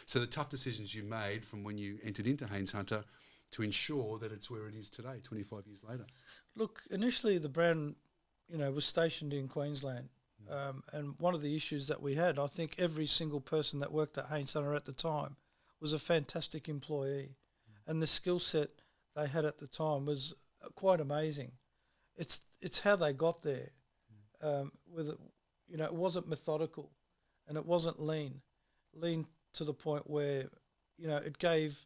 So the tough decisions you made from when you entered into Haines Hunter to ensure that it's where it is today, 25 years later. Look, initially the brand, was stationed in Queensland. And one of the issues that we had, I think every single person that worked at Haines Hunter at the time was a fantastic employee. And the skill set they had at the time was quite amazing. It's how they got there. It wasn't methodical and it wasn't lean to the point where, it gave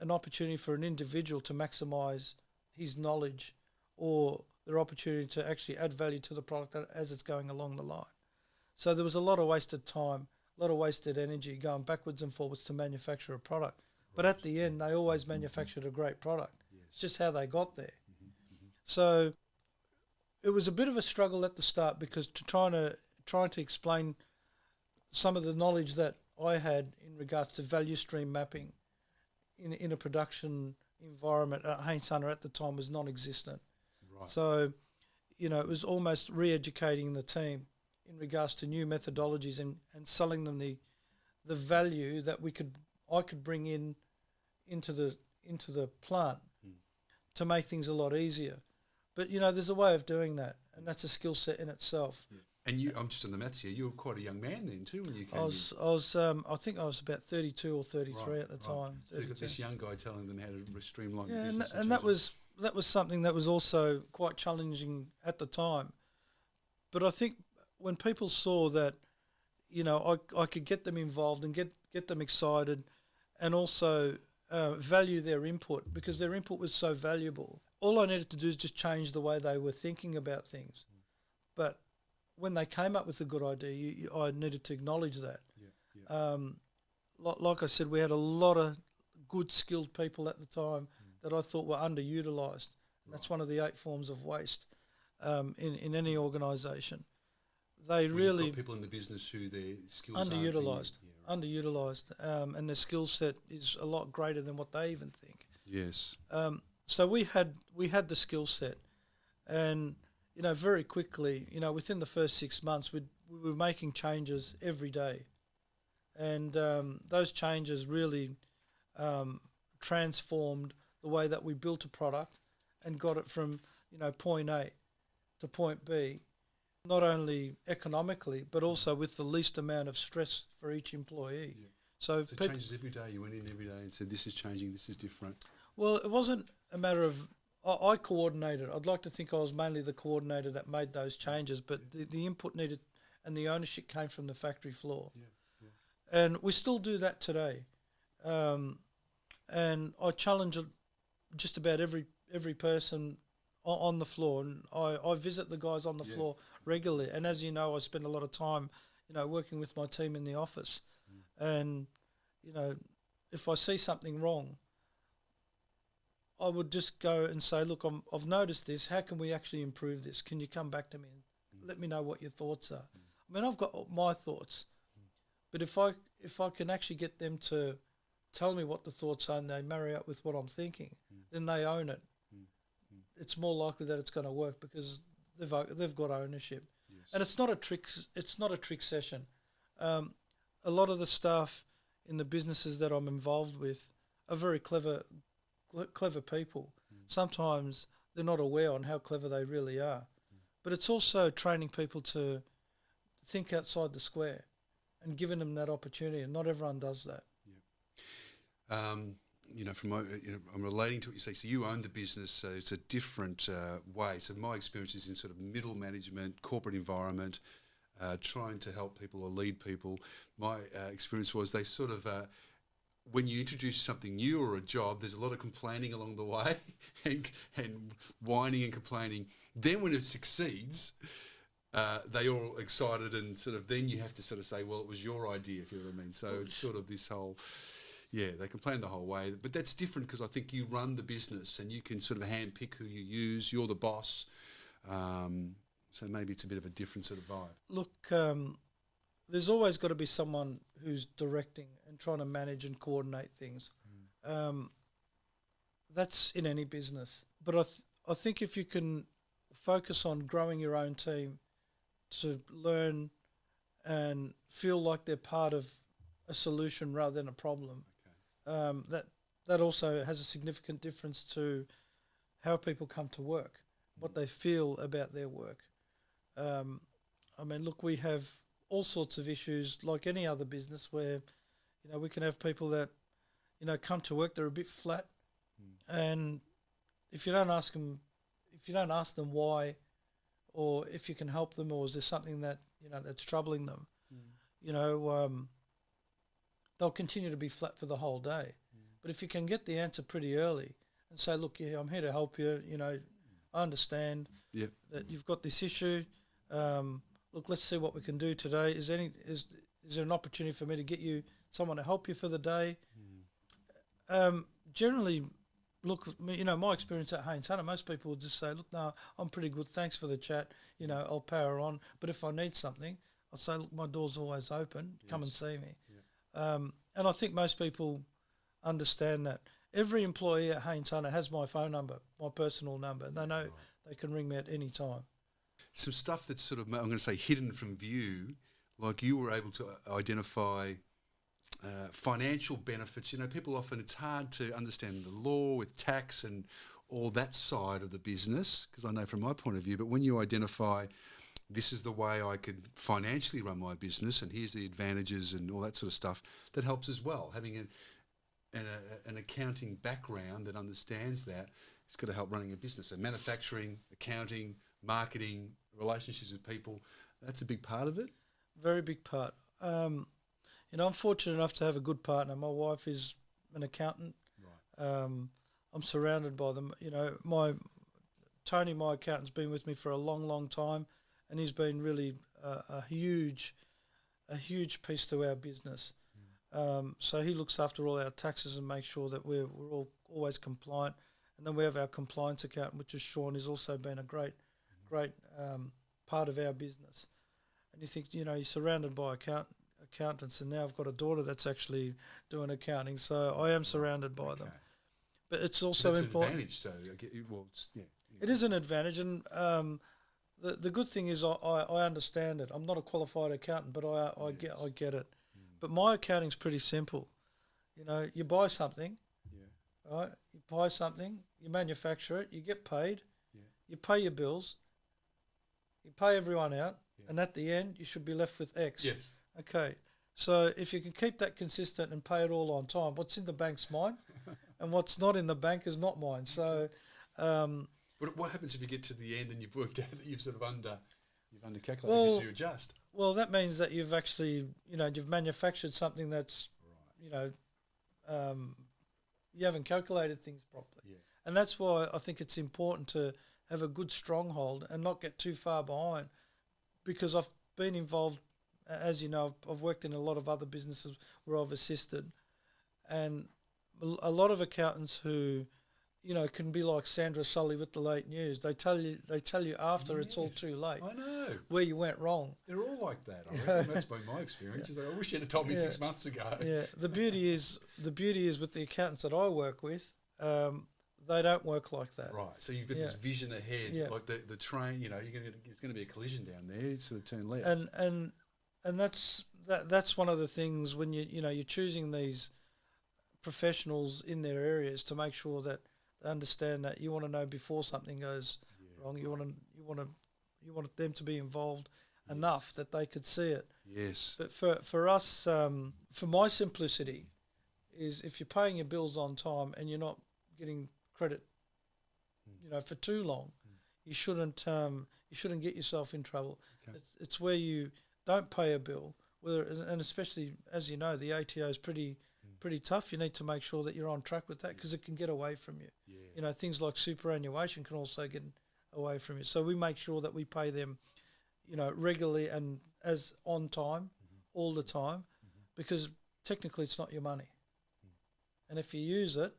an opportunity for an individual to maximise his knowledge or their opportunity to actually add value to the product as it's going along the line. So there was a lot of wasted time, a lot of wasted energy going backwards and forwards to manufacture a product. Right. But at the end, they always manufactured a great product. Yes. It's just how they got there. So it was a bit of a struggle at the start because trying to explain some of the knowledge that I had in regards to value stream mapping in a production environment at Haines Hunter at the time was non-existent. Right. So, it was almost re-educating the team in regards to new methodologies and selling them the value that I could bring into the plant to make things a lot easier. But there's a way of doing that, and that's a skill set in itself. Yeah. And I'm just on the maths here. You were quite a young man then too when you came. I think I was about 32 or 33 at the time. So you've got this young guy telling them how to streamline the business. Yeah, and that was something that was also quite challenging at the time. But I think when people saw that, I could get them involved and get them excited, and also value their input because their input was so valuable. All I needed to do is just change the way they were thinking about things. But when they came up with a good idea, I needed to acknowledge that. Yeah. Like I said, we had a lot of good, skilled people at the time that I thought were underutilised. Right. That's one of the 8 forms of waste in any organisation. You've got people in the business who their skills underutilised, underutilised, and their skill set is a lot greater than what they even think. Yes. So we had the skill set, and very quickly, within the first 6 months, we were making changes every day, and those changes really transformed the way that we built a product and got it from point A to point B, not only economically but also with the least amount of stress for each employee. Yeah. So changes every day. You went in every day and said, "This is changing. This is different." Well, it wasn't a matter of I coordinated. I'd like to think I was mainly the coordinator that made those changes, but the input needed and the ownership came from the factory floor. Yeah. Yeah. And we still do that today. And I challenge just about every person on the floor, and I visit the guys on the floor regularly. And as you know, I spend a lot of time, working with my team in the office. And, if I see something wrong, I would just go and say, look, I've noticed this. How can we actually improve this? Can you come back to me and let me know what your thoughts are? I mean, I've got my thoughts, but if I can actually get them to tell me what the thoughts are and they marry up with what I'm thinking, then they own it. It's more likely that it's going to work because they've got ownership. Yes. And it's not a trick session. A lot of the staff in the businesses that I'm involved with are very clever people. Sometimes they're not aware on how clever they really are. But it's also training people to think outside the square and giving them that opportunity, and not everyone does that. I'm relating to what you say. So you own the business, so it's a different way. So my experience is in sort of middle management, corporate environment, trying to help people or lead people. My experience was they sort of, when you introduce something new or a job, there's a lot of complaining along the way and whining and complaining. Then when it succeeds, they all excited and sort of then you have to sort of say, well, it was your idea, if you know what I mean. So it's sort of this whole... Yeah, they complain the whole way, but that's different because I think you run the business and you can sort of handpick who you use. You're the boss, so maybe it's a bit of a different sort of vibe. Look, there's always got to be someone who's directing and trying to manage and coordinate things. That's in any business. But I think if you can focus on growing your own team to learn and feel like they're part of a solution rather than a problem. Okay. That also has a significant difference to how people come to work, what they feel about their work. I mean, look, we have all sorts of issues like any other business where, we can have people that, come to work, they're a bit flat, and if you don't ask them why, or if you can help them, or is there something that that's troubling them, they'll continue to be flat for the whole day. But if you can get the answer pretty early and say, look, yeah, I'm here to help you, I understand that you've got this issue. Look, let's see what we can do today. Is there an opportunity for me to get you someone to help you for the day? Generally, look, my experience at Haines Hunter, most people would just say, look, no, I'm pretty good. Thanks for the chat. I'll power on. But if I need something, I'll say, look, my door's always open. Yes. Come and see me. Yeah. And I think most people understand that. Every employee at Haines Hunter has my phone number, my personal number, and they know they can ring me at any time. Some stuff that's sort of, I'm going to say, hidden from view, like you were able to identify financial benefits. People often, it's hard to understand the law with tax and all that side of the business, because I know from my point of view, but when you identify this is the way I could financially run my business and here's the advantages and all that sort of stuff, that helps as well. Having an accounting background that understands that, it's got to help running a business. So manufacturing, accounting, marketing, relationships with people, that's a big part of it. Very big part. I'm fortunate enough to have a good partner. My wife is an accountant. Right. I'm surrounded by them. Tony, my accountant's been with me for a long, long time, and he's been really a huge piece to our business. So he looks after all our taxes and makes sure that we're all always compliant. And then we have our compliance accountant, which is Sean, who's also been a great part of our business. And you think, you're surrounded by accountants, and now I've got a daughter that's actually doing accounting, so I am surrounded by them. But it's also important. It's an advantage, It is an advantage, and the good thing is I understand it. I'm not a qualified accountant, but I get it. But my accounting's pretty simple. You buy something, right? You buy something, you manufacture it, you get paid, you pay your bills, you pay everyone out, and at the end you should be left with X. Yes. Okay. So if you can keep that consistent and pay it all on time, what's in the bank's mine, and what's not in the bank is not mine. So. But what happens if you get to the end and you've worked out that you've sort of undercalculated because you adjust? Well, that means that you've actually, you've manufactured something that's, you haven't calculated things properly. Yeah. And that's why I think it's important to have a good stronghold and not get too far behind, because I've been involved, as you know, I've worked in a lot of other businesses where I've assisted, and a lot of accountants who, can be like Sandra Sully with the late news. They tell you after it's all too late. I know where you went wrong. They're all like that. I reckon that's been my experience. Is like, I wish you'd have told me 6 months ago. Yeah. The beauty is with the accountants that I work with, they don't work like that. Right. So you've got this vision ahead, like the train. There's going to be a collision down there. Sort of turn left. And that's one of the things when you're choosing these professionals in their areas, to make sure that they understand that you want to know before something goes wrong. You want them to be involved enough that they could see it. Yes. But for us, for my simplicity, is if you're paying your bills on time and you're not getting credit, for too long, you shouldn't get yourself in trouble. Okay. It's where you don't pay a bill, and especially, as you know, the ATO is pretty tough. You need to make sure that you're on track with that, because it can get away from you. Yeah. Things like superannuation can also get away from you. So we make sure that we pay them, regularly and as on time, all the time, because technically it's not your money. And if you use it,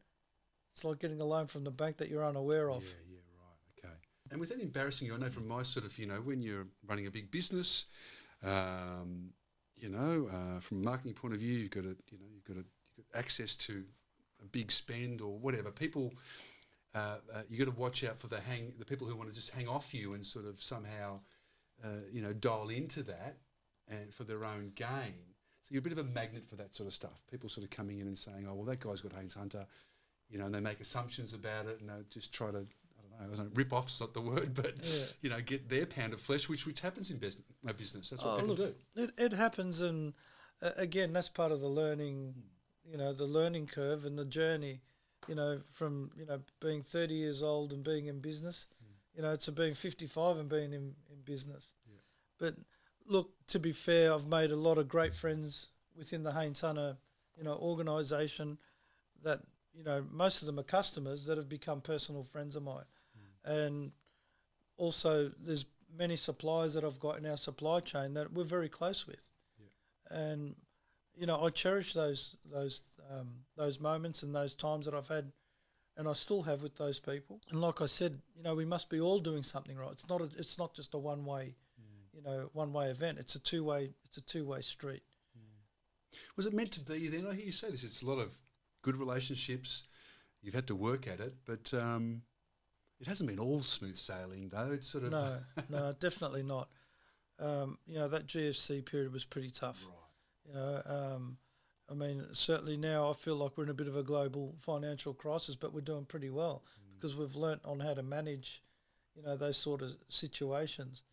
it's like getting a loan from the bank that you're unaware of. Yeah, right, okay. And without embarrassing you, I know from my sort of, when you're running a big business, from a marketing point of view, you've got access to a big spend or whatever. People, you got to watch out for the people who want to just hang off you and sort of somehow, dial into that and for their own gain. So you're a bit of a magnet for that sort of stuff. People sort of coming in and saying, oh, well, that guy's got Haines Hunter, you know, and they make assumptions about it and they just try to, I don't know, rip off's not the word, but, you know, get their pound of flesh, which happens in business. That's what people do. It happens, and again, that's part of the learning, you know, the learning curve and the journey, you know, from, you know, being 30 years old and being in business, you know, to being 55 and being in business. Yeah. But look, to be fair, I've made a lot of great friends within the Haines Hunter, you know, organisation that, you know, most of them are customers that have become personal friends of mine. And also there's many suppliers that I've got in our supply chain that we're very close with. Yeah. And, you know, I cherish those moments and those times that I've had, and I still have with those people. And like I said, you know, we must be all doing something right. It's not just a one-way, you know, one-way event. It's a two-way street. Was it meant to be then? I hear you say this. It's a lot of good relationships. You've had to work at it, but it hasn't been all smooth sailing, though. It's sort of no, definitely not. You know, that GFC period was pretty tough. Right. You know, I mean, certainly now I feel like we're in a bit of a global financial crisis, but we're doing pretty well because we've learnt on how to manage, you know, those sort of situations.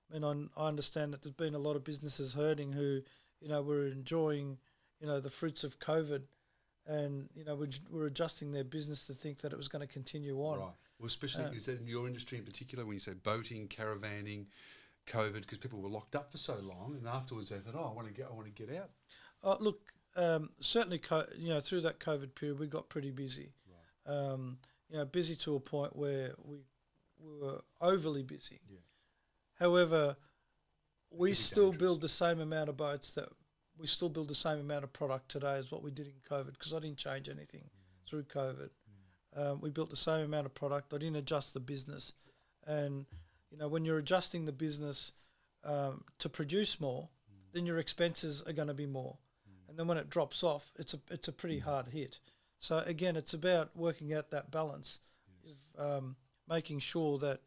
I mean, I understand that there's been a lot of businesses hurting who, you know, were enjoying, you know, the fruits of COVID, and, you know, we're adjusting their business to think that it was going to continue on. Right. Well, especially, is that in your industry in particular, when you say boating, caravanning, COVID, because people were locked up for so long, and afterwards they thought, oh, I want to get out. Look, certainly, you know, through that COVID period, we got pretty busy. Right. You know, busy to a point where we were overly busy. Yeah. However, we still build the same amount of boats we still build the same amount of product today as what we did in COVID, because I didn't change anything through COVID. We built the same amount of product. I didn't adjust the business. And, you know, when you're adjusting the business to produce more, then your expenses are going to be more. And then when it drops off, it's a pretty hard hit. So, again, it's about working out that balance of making sure that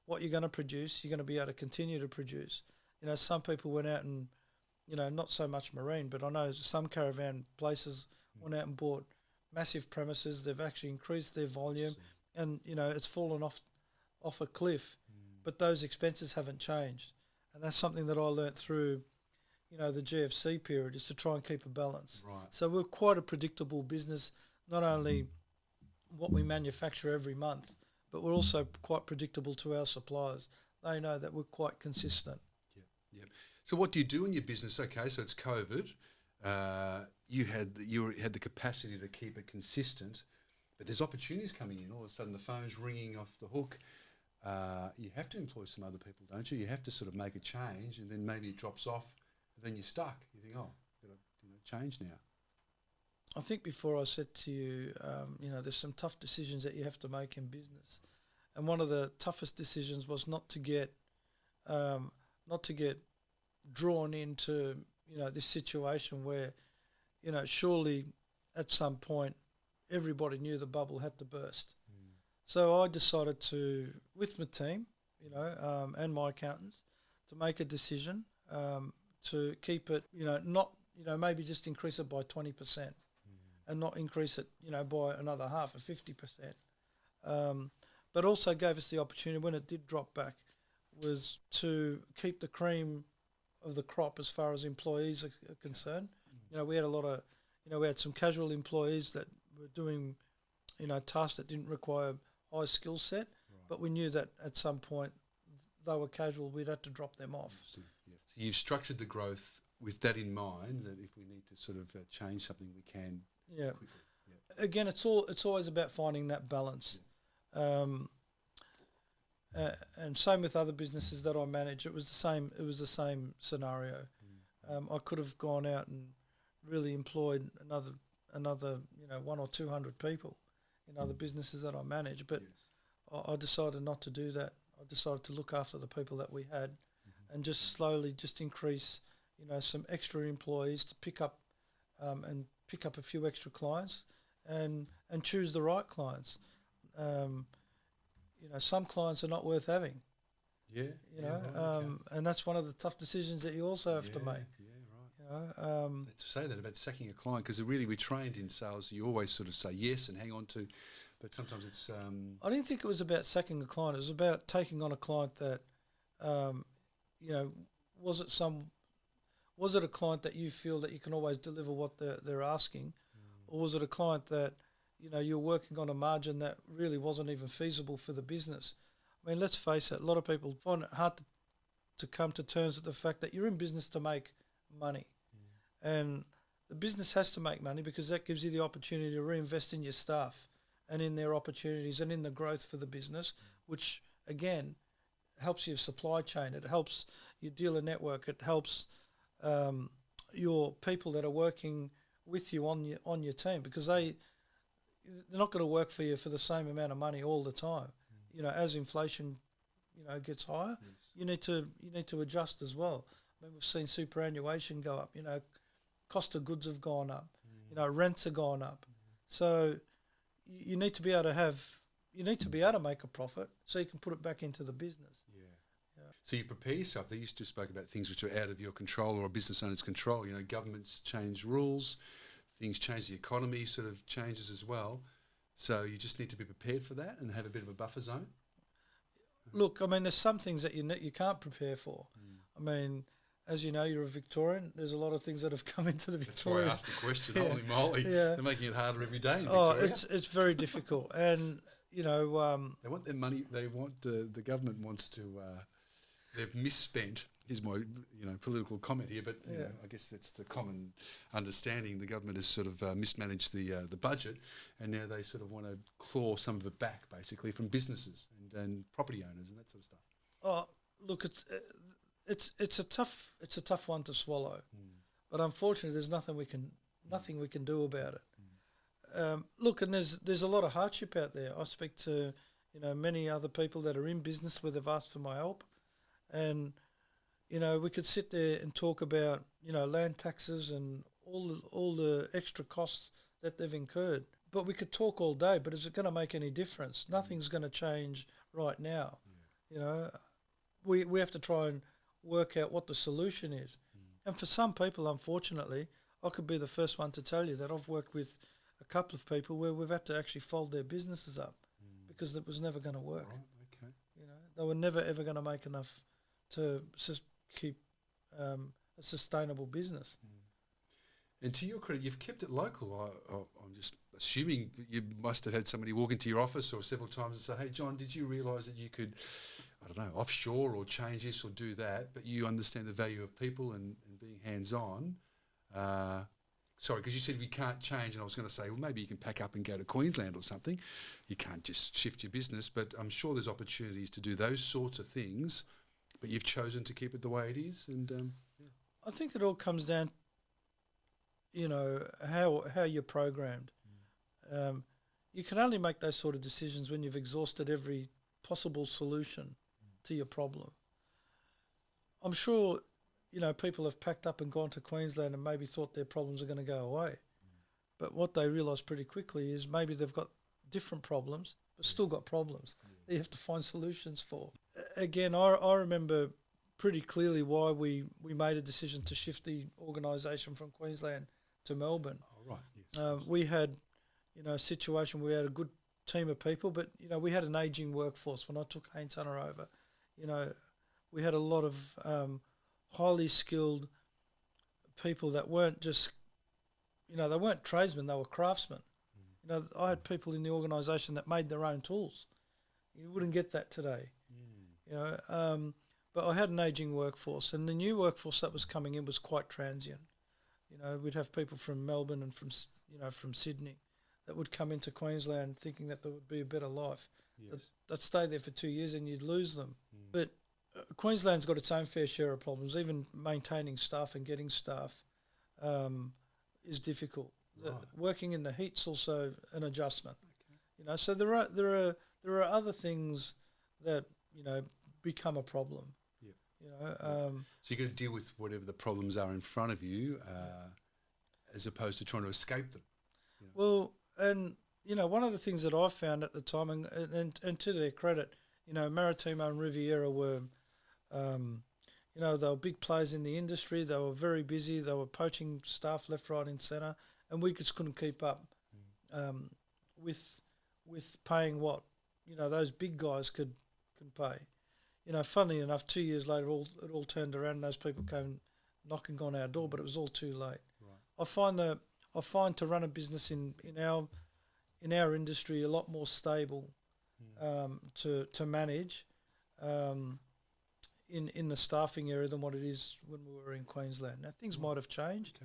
what you're going to produce, you're going to be able to continue to produce. You know, some people went out and, you know, not so much marine, but I know some caravan places went out and bought massive premises. They've actually increased their volume, and, you know, it's fallen off a cliff. But those expenses haven't changed. And that's something that I learnt through, you know, the GFC period, is to try and keep a balance. Right. So we're quite a predictable business, not only what we manufacture every month, but we're also quite predictable to our suppliers. They know that we're quite consistent. Yeah. So what do you do in your business? Okay, so it's COVID. You had the capacity to keep it consistent, but there's opportunities coming in. All of a sudden, the phone's ringing off the hook. You have to employ some other people, don't you? You have to sort of make a change, and then maybe it drops off, and then you're stuck. You think, oh, I've got to change now. I think before I said to you, you know, there's some tough decisions that you have to make in business, and one of the toughest decisions was not to get drawn into, you know, this situation where, you know, surely at some point everybody knew the bubble had to burst. So I decided to, with my team, you know, and my accountants, to make a decision to keep it, you know, not, you know, maybe just increase it by 20% and not increase it, you know, by another half of 50%. But also gave us the opportunity, when it did drop back, was to keep the cream of the crop as far as employees are concerned. You know, we had a lot of, you know, we had some casual employees that were doing, you know, tasks that didn't require high skill set, but we knew that at some point they were casual, we'd have to drop them off. So you've structured the growth with that in mind, that if we need to sort of change something, we can quickly. Yeah. Again, it's always about finding that balance. Yeah. And same with other businesses that I manage. It was the same scenario. I could have gone out and really employed another 100 or 200 people in other businesses that I manage, but I decided not to do that. I decided to look after the people that we had, and just slowly increase, you know, some extra employees to pick up a few extra clients, and choose the right clients. You know, some clients are not worth having. Yeah. You know, and that's one of the tough decisions that you also have to make. Yeah, right. You To say that about sacking a client, because really we're trained in sales, you always sort of say yes and hang on to, but sometimes it's... I didn't think it was about sacking a client. It was about taking on a client that, you know, was it a client that you feel that you can always deliver what they're asking, or was it a client that, you know, you're working on a margin that really wasn't even feasible for the business? I mean, let's face it, a lot of people find it hard to come to terms with the fact that you're in business to make money. And the business has to make money because that gives you the opportunity to reinvest in your staff and in their opportunities and in the growth for the business, which, again, helps your supply chain. It helps your dealer network. It helps your people that are working with you on your team, because they're not going to work for you for the same amount of money all the time. You know, as inflation, you know, gets higher, you need to adjust as well. I mean, we've seen superannuation go up. You know, cost of goods have gone up. You know, rents have gone up. So you need to be able to make a profit so you can put it back into the business. So you prepare yourself. You just spoke about things which are out of your control or a business owner's control. You know, governments change rules, things change, the economy sort of changes as well. So you just need to be prepared for that and have a bit of a buffer zone. Look, I mean, there's some things that you can't prepare for. I mean, as you know, you're a Victorian. There's a lot of things that have come into the Victorian. That's why I asked the question. Holy moly, they're making it harder every day in Victoria. Oh, it's very difficult, and you know, they want their money. They want the government wants to. They've misspent. Here's my political comment here, but you know, I guess that's the common understanding. The government has sort of mismanaged the budget, and now they sort of want to claw some of it back, basically, from businesses and property owners and that sort of stuff. Oh, look, it's a tough one to swallow, but unfortunately, there's nothing we can do about it. Look, and there's a lot of hardship out there. I speak to many other people that are in business where they've asked for my help, and we could sit there and talk about land taxes and all the extra costs that they've incurred. But we could talk all day. But is it going to make any difference? Nothing's going to change right now. We have to try and work out what the solution is. And for some people, unfortunately, I could be the first one to tell you that I've worked with a couple of people where we've had to actually fold their businesses up because it was never going to work. Right, okay. They were never ever going to make enough to keep a sustainable business. And to your credit, you've kept it local. I'm just assuming that you must have had somebody walk into your office or several times and say, "Hey, John, did you realise that you could, I don't know, offshore or change this or do that, but you understand the value of people and being hands-on." Sorry, because you said we can't change, and I was going to say, well, maybe you can pack up and go to Queensland or something. You can't just shift your business, but I'm sure there's opportunities to do those sorts of things, but you've chosen to keep it the way it is. And I think it all comes down, how you're programmed. You can only make those sort of decisions when you've exhausted every possible solution to your problem. I'm sure, people have packed up and gone to Queensland and maybe thought their problems are going to go away. But what they realise pretty quickly is maybe they've got different problems, but still got problems that you have to find solutions for. Again, I remember pretty clearly why we made a decision to shift the organisation from Queensland to Melbourne. Oh, right. Yes. We had, a situation where we had a good team of people, but, we had an ageing workforce. When I took Haines Hunter over, we had a lot of highly skilled people that weren't just, they weren't tradesmen, they were craftsmen. I had people in the organisation that made their own tools. You wouldn't get that today. But I had an ageing workforce, and the new workforce that was coming in was quite transient. We'd have people from Melbourne and from Sydney that would come into Queensland thinking that there would be a better life. Yes. They'd stay there for 2 years and you'd lose them. But Queensland's got its own fair share of problems. Even maintaining staff and getting staff is difficult. Right. Working in the heat's also an adjustment. Okay. So there are other things that become a problem. So you've got to deal with whatever the problems are in front of you, as opposed to trying to escape them. Well, and one of the things that I found at the time, and to their credit, Maritimo and Riviera were, You know, they were big players in the industry. They were very busy. They were poaching staff left, right, and centre, and we just couldn't keep up with paying what those big guys could pay. Funnily enough, 2 years later, it all turned around, and those people came knocking on our door, but it was all too late. Right. I find to run a business in our industry a lot more stable to manage. In the staffing area than what it is when we were in Queensland. Now things might have changed,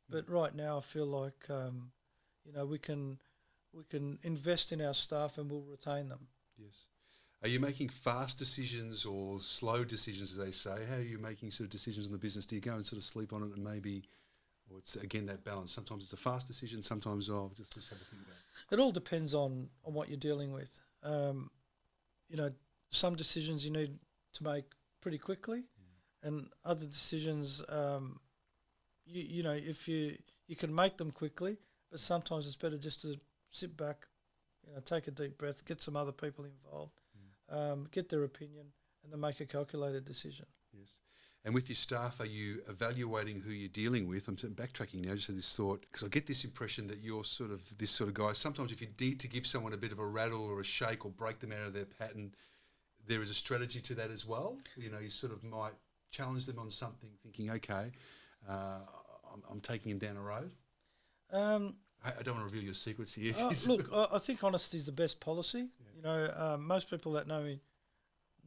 but right now I feel like we can invest in our staff and we'll retain them. Yes. Are you making fast decisions or slow decisions, as they say? How are you making sort of decisions in the business? Do you go and sort of sleep on it and maybe, or it's again that balance? Sometimes it's a fast decision, sometimes just have to think about it. It all depends on what you're dealing with. Some decisions you need to make pretty quickly, and other decisions, if you can make them quickly, but sometimes it's better just to sit back, take a deep breath, get some other people involved, get their opinion, and then make a calculated decision. Yes. And with your staff, are you evaluating who you're dealing with? I'm backtracking now, just had this thought, because I get this impression that you're sort of this sort of guy. Sometimes if you need to give someone a bit of a rattle or a shake or break them out of their pattern, there is a strategy to that as well. You sort of might challenge them on something, thinking, okay, I'm taking him down a road. I don't want to reveal your secrets here. Look, I think honesty is the best policy. Yeah. Most people that know me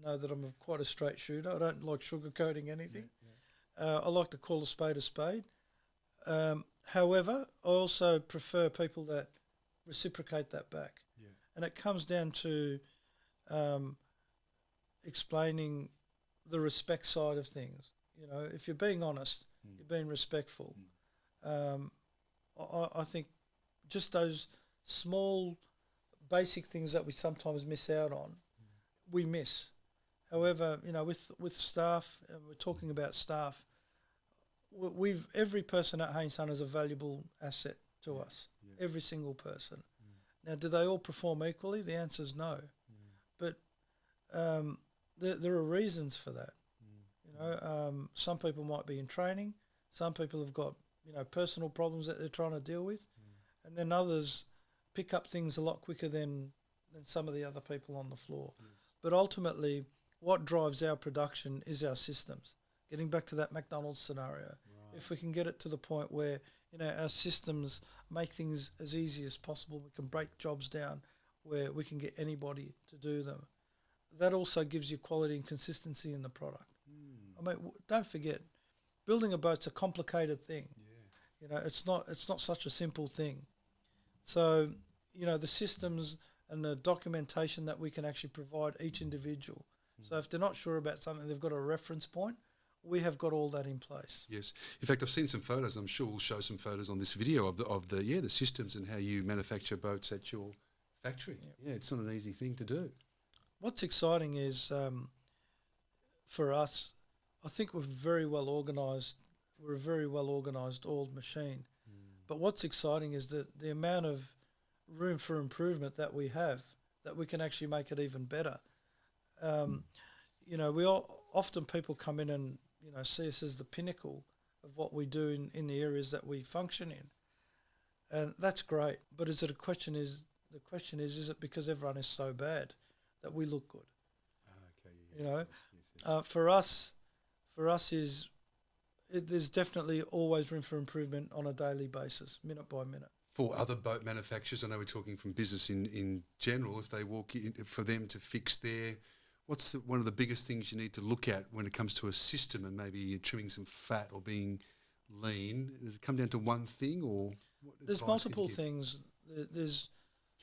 know that I'm quite a straight shooter. I don't like sugarcoating anything. Yeah. I like to call a spade a spade. However, I also prefer people that reciprocate that back. Yeah. And it comes down to explaining the respect side of things. If you're being honest, you're being respectful. I think just those small, basic things that we sometimes miss out on, we miss. However, with staff, and we're talking about staff, every person at Haines Hunter is a valuable asset to us. Yeah. Every single person. Now, do they all perform equally? The answer is no. But there are reasons for that. Some people might be in training. Some people have got personal problems that they're trying to deal with, and then others pick up things a lot quicker than some of the other people on the floor. Yes. But ultimately, what drives our production is our systems. Getting back to that McDonald's scenario, right. If we can get it to the point where our systems make things as easy as possible, we can break jobs down where we can get anybody to do them. That also gives you quality and consistency in the product. I mean, don't forget, building a boat's a complicated thing. Yeah. It's not such a simple thing. So, the systems and the documentation that we can actually provide each individual. So if they're not sure about something, they've got a reference point. We have got all that in place. Yes. In fact, I've seen some photos. I'm sure we'll show some photos on this video of the systems and how you manufacture boats at your factory. Yeah, it's not an easy thing to do. What's exciting is, for us, I think we're very well organised. We're a very well organised oiled machine. But what's exciting is that the amount of room for improvement that we have, that we can actually make it even better. Often people come in and see us as the pinnacle of what we do in the areas that we function in, and that's great. But the question is, is it because everyone is so bad that we look good? Okay. Yes. For us there's definitely always room for improvement on a daily basis, minute by minute. For other boat manufacturers, I know we're talking from business in general, if they walk in, for them to fix what's one of the biggest things you need to look at when it comes to a system, and maybe you're trimming some fat or being lean? Does it come down to one thing, or there's multiple things? There's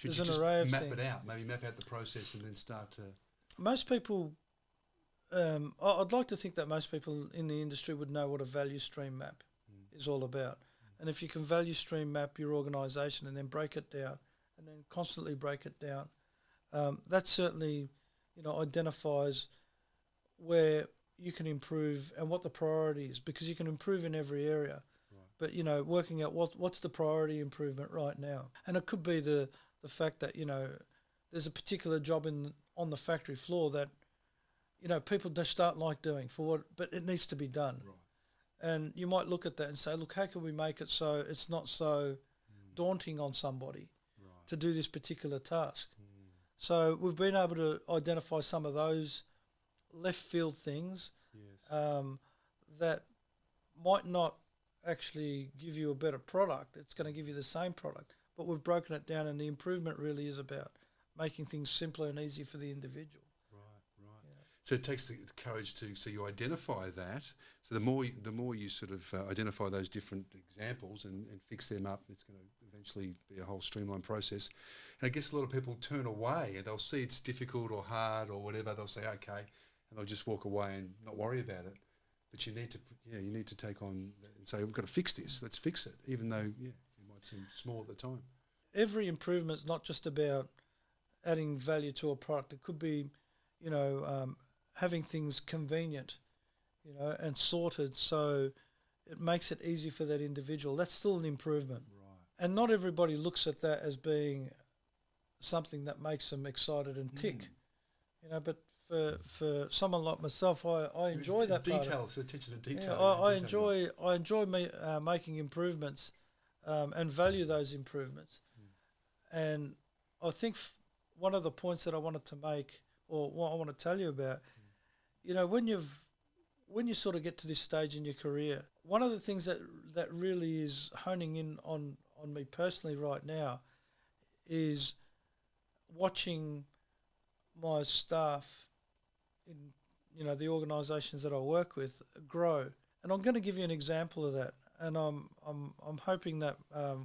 an array of things. Map it out, maybe map out the process and then start to... Most people... I'd like to think that most people in the industry would know what a value stream map is all about. And if you can value stream map your organisation and then break it down and then constantly break it down, that certainly identifies where you can improve and what the priority is, because you can improve in every area. Right. But, working out what's the priority improvement right now. And it could be the fact that, there's a particular job on the factory floor that people just don't like doing but it needs to be done. Right. And you might look at that and say, look, how can we make it so it's not so daunting on somebody to do this particular task? So we've been able to identify some of those left field things that might not actually give you a better product. It's going to give you the same product, but we've broken it down, and the improvement really is about making things simpler and easier for the individual. Right. So it takes the courage so you identify that. So the more you sort of identify those different examples and fix them up, it's going to eventually be a whole streamlined process. And I guess a lot of people turn away and they'll see it's difficult or hard or whatever. They'll say, okay, and they'll just walk away and not worry about it. But you need to take on and say, we've got to fix this. Let's fix it, even though it might seem small at the time. Every improvement is not just about adding value to a product. It could be, having things convenient, and sorted so it makes it easy for that individual. That's still an improvement. Right. And not everybody looks at that as being something that makes them excited and tick. But for someone like myself, I enjoy that detail. So attention to detail. I enjoy making improvements, and value those improvements. And I think one of the points that I wanted to make, or what I want to tell you about, when you sort of get to this stage in your career, one of the things that really is honing in on me personally right now is watching my staff in the organisations that I work with grow. And I'm going to give you an example of that. And I'm hoping that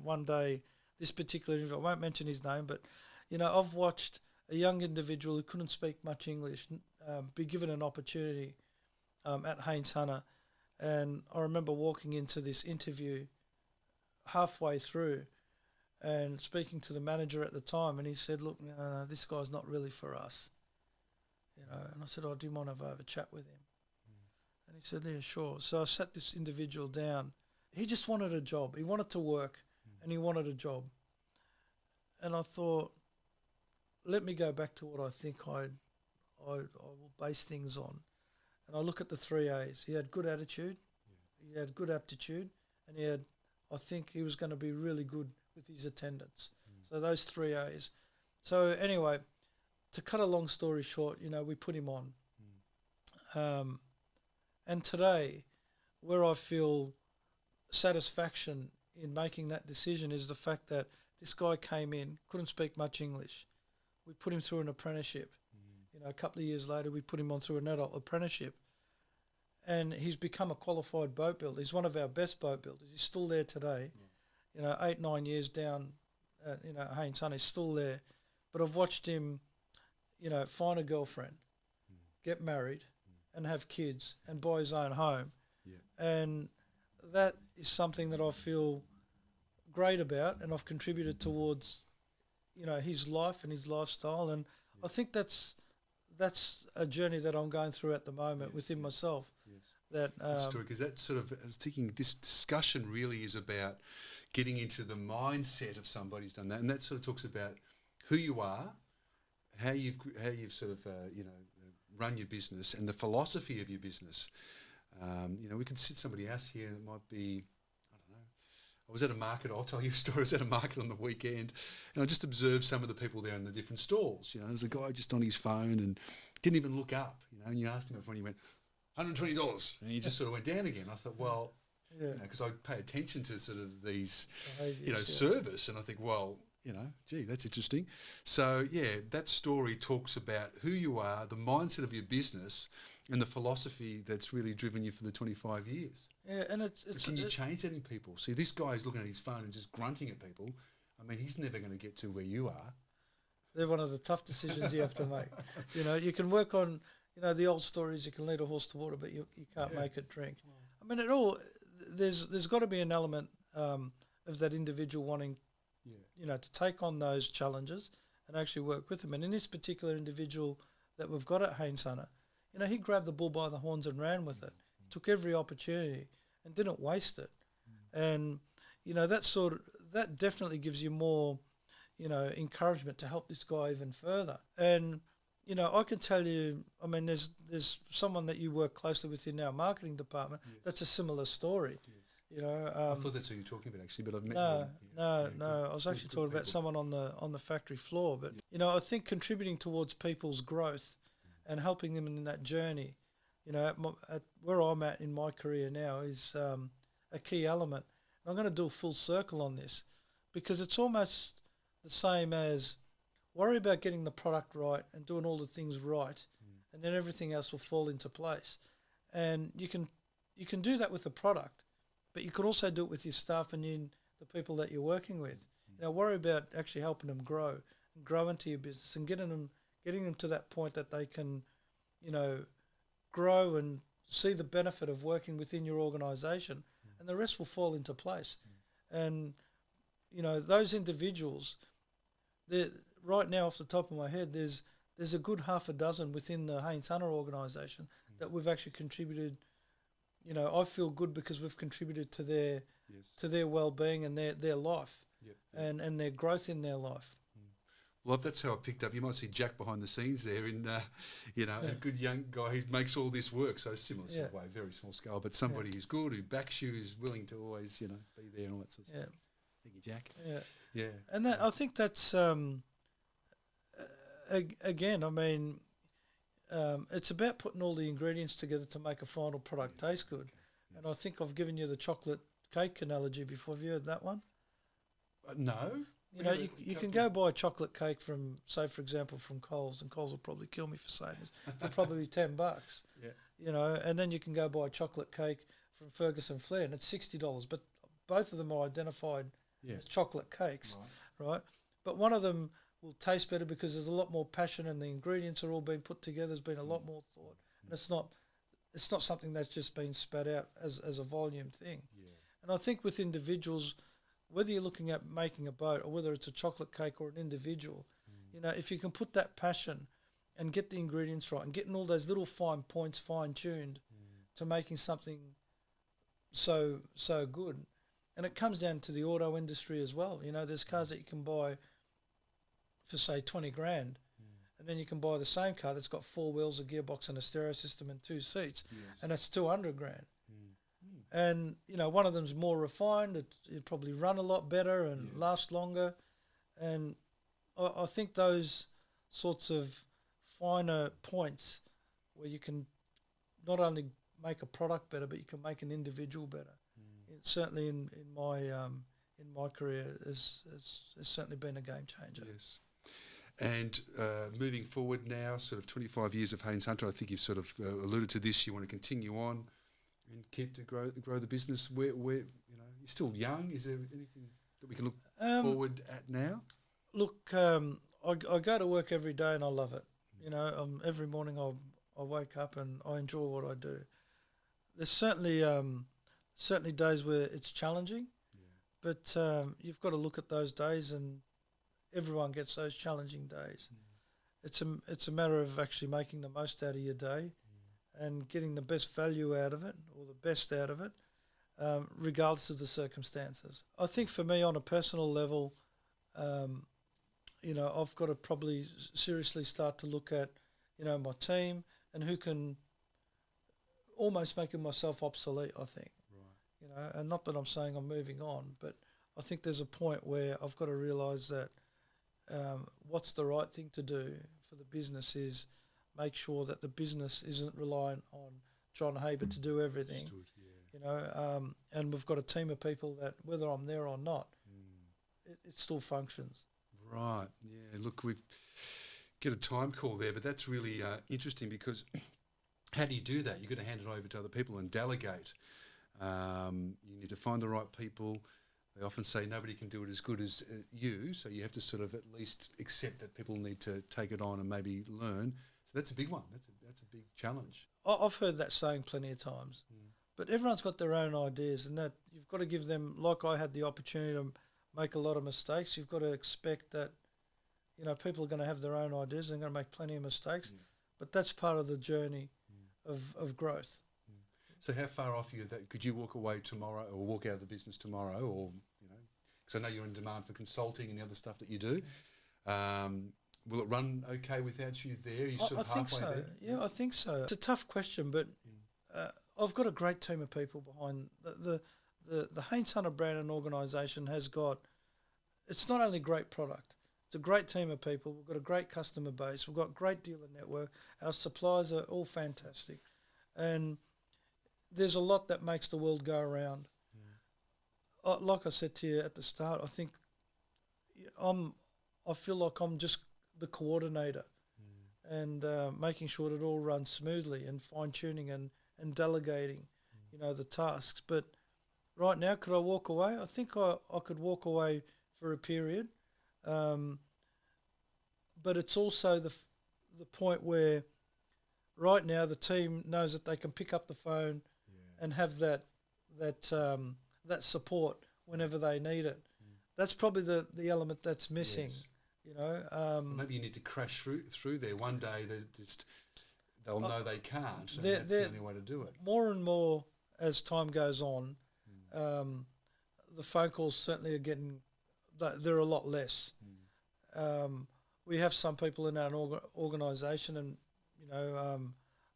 one day this particular individual, I won't mention his name, but I've watched a young individual who couldn't speak much English be given an opportunity at Haines Hunter. And I remember walking into this interview halfway through and speaking to the manager at the time, and he said, look, this guy's not really for us. And I said, do you mind if I have a chat with him? And he said, yeah, sure. So I sat this individual down. He just wanted a job. He wanted to work, and he wanted a job. And I thought, let me go back to what I think I will base things on. And I look at the 3 A's. He had good attitude, he had good aptitude, and I think he was going to be really good with his attendance. So those 3 A's. So anyway, to cut a long story short, we put him on. And today, where I feel satisfaction in making that decision is the fact that this guy came in, couldn't speak much English. We put him through an apprenticeship. A couple of years later, we put him on through an adult apprenticeship. And he's become a qualified boat builder. He's one of our best boat builders. He's still there today. 8, 9 years down, Haines Hunter is still there. But I've watched him, find a girlfriend, get married, and have kids, and buy his own home. Yeah. And that is something that I feel great about, and I've contributed towards, his life and his lifestyle. And I think that's a journey that I'm going through at the moment within myself. Yes. Because that sort of, I was thinking, this discussion really is about getting into the mindset of somebody who's done that, and that sort of talks about who you are, how you've sort of run your business, and the philosophy of your business. We could sit somebody else here that might be, I don't know. I was at a market. I'll tell you a story. I was at a market on the weekend, and I just observed some of the people there in the different stalls. There was a guy just on his phone and didn't even look up. And you asked him up front, he went $120, and he just sort of went down again. I thought, well, because I pay attention to sort of these, service, and I think, well, gee, that's interesting. So, that story talks about who you are, the mindset of your business, and the philosophy that's really driven you for the 25 years. Yeah, and can you change that in people? See, this guy is looking at his phone and just grunting at people. I mean, he's never going to get to where you are. They're one of the tough decisions you have to make. You can work on, the old stories, you can lead a horse to water, but you can't make it drink. I mean, there's got to be an element of that individual wanting to take on those challenges and actually work with them. And in this particular individual that we've got at Haines Hunter, he grabbed the bull by the horns and ran with it. He took every opportunity and didn't waste it. And, that definitely gives you more, encouragement to help this guy even further. And, you know, I can tell you, I mean, there's someone that you work closely with in our marketing department. Yes. That's a similar story. Yes. You know, I thought that's who you're talking about actually, but I've met no, them. no. I was actually talking about someone on the factory floor. But you know, I think contributing towards people's growth and helping them in that journey, you know, at where I'm at in my career now is a key element. And I'm going to do a full circle on this because it's almost the same as worry about getting the product right and doing all the things right, and then everything else will fall into place. And you can do that with the product, but you can also do it with your staff and the people that you're working with. You know, worry about actually helping them grow into your business and getting them to that point that they can, you know, grow and see the benefit of working within your organisation, and the rest will fall into place. And you know, those individuals, right now off the top of my head, there's a good half a dozen within the Haines Hunter organisation that we've actually contributed. You know, I feel good because we've contributed to their well-being and their life, and their growth in their life. Well, that's how I picked up. You might see Jack behind the scenes there in, you know, a good young guy who makes all this work. So similar sort of way, very small scale, but somebody who's good, who backs you, who's willing to always, you know, be there and all that sort of stuff. Thank you, Jack. Yeah. And I think that's, again, I mean, it's about putting all the ingredients together to make a final product taste good. And I think I've given you the chocolate cake analogy before. Have you heard that one? No. You know, you can go buy a chocolate cake from, say, for example, from Coles, and Coles will probably kill me for saying this, for probably $10. Yeah. You know, and then you can go buy a chocolate cake from Ferguson Flair, and it's $60. But both of them are identified as chocolate cakes, right? But one of them will taste better because there's a lot more passion, and the ingredients are all being put together. There's been a lot more thought, and it's not something that's just been spat out as a volume thing. Yeah. And I think with individuals, whether you're looking at making a boat or whether it's a chocolate cake or an individual, you know, if you can put that passion and get the ingredients right and getting all those little fine points fine-tuned to making something so good. And it comes down to the auto industry as well. You know, there's cars that you can buy for, say, 20 grand, and then you can buy the same car that's got 4 wheels, a gearbox and a stereo system and 2 seats, and it's 200 grand. And, you know, one of them's more refined, it probably run a lot better and last longer. And I think those sorts of finer points where you can not only make a product better, but you can make an individual better. It certainly in my career has certainly been a game changer. Yes. And moving forward now, sort of 25 years of Haines Hunter, I think you've sort of alluded to this. You want to continue on and keep to grow the business. Where you know, you're still young. Is there anything that we can look forward at now? Look, I go to work every day and I love it. You know, every morning I wake up and I enjoy what I do. There's certainly days where it's challenging, but you've got to look at those days, and everyone gets those challenging days. It's a matter of actually making the most out of your day and getting the best value out of it, or the best out of it, regardless of the circumstances. I think for me, on a personal level, you know, I've got to probably seriously start to look at, you know, my team and who can almost making myself obsolete, I think. Right. You know, and not that I'm saying I'm moving on, but I think there's a point where I've got to realise that what's the right thing to do for the business is make sure that the business isn't reliant on John Haber to do everything. You know, and we've got a team of people that, whether I'm there or not, it still functions. Right. Yeah. Look, we get a time call there, but that's really interesting, because how do you do that? You've got to hand it over to other people and delegate. You need to find the right people. They often say nobody can do it as good as you, so you have to sort of at least accept that people need to take it on and maybe learn. So that's a big one. That's a big challenge. I've heard that saying plenty of times, but everyone's got their own ideas, and that you've got to give them, like I had the opportunity to make a lot of mistakes, you've got to expect that, you know, people are going to have their own ideas, they're going to make plenty of mistakes, but that's part of the journey of growth. So how far off are you of that? Could you walk away tomorrow, or walk out of the business tomorrow, or, you know, because I know you're in demand for consulting and the other stuff that you do. will it run okay without you there? You I think so. there? Yeah, I think so. It's a tough question, but I've got a great team of people behind the Haines Hunter brand and organisation has got. It's not only great product. It's a great team of people. We've got a great customer base. We've got great dealer network. Our suppliers are all fantastic, and there's a lot that makes the world go around. Like I said to you at the start, I think I feel like I'm just the coordinator and making sure that it all runs smoothly and fine-tuning and delegating, the tasks. But right now, could I walk away? I think I could walk away for a period. But it's also the point where right now the team knows that they can pick up the phone and have that support whenever they need it. That's probably the element that's missing. Yes. Maybe you need to crash through there one day. They'll know they can't. And that's the only way to do it. More and more as time goes on, the phone calls certainly are getting. They're a lot less. We have some people in our organisation, and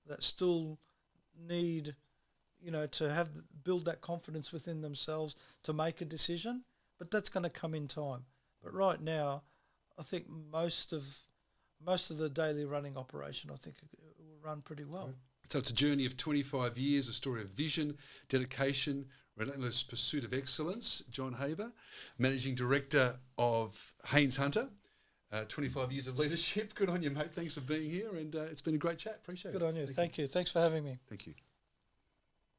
that still need, to build that confidence within themselves to make a decision. But that's going to come in time. But right now, I think most of the daily running operation, I think it will run pretty well. Right. So it's a journey of 25 years, a story of vision, dedication, relentless pursuit of excellence. John Haber, Managing Director of Haines Hunter. 25 years of leadership. Good on you, mate. Thanks for being here, and it's been a great chat. Appreciate it. Good on you. Thank you. Thanks for having me. Thank you.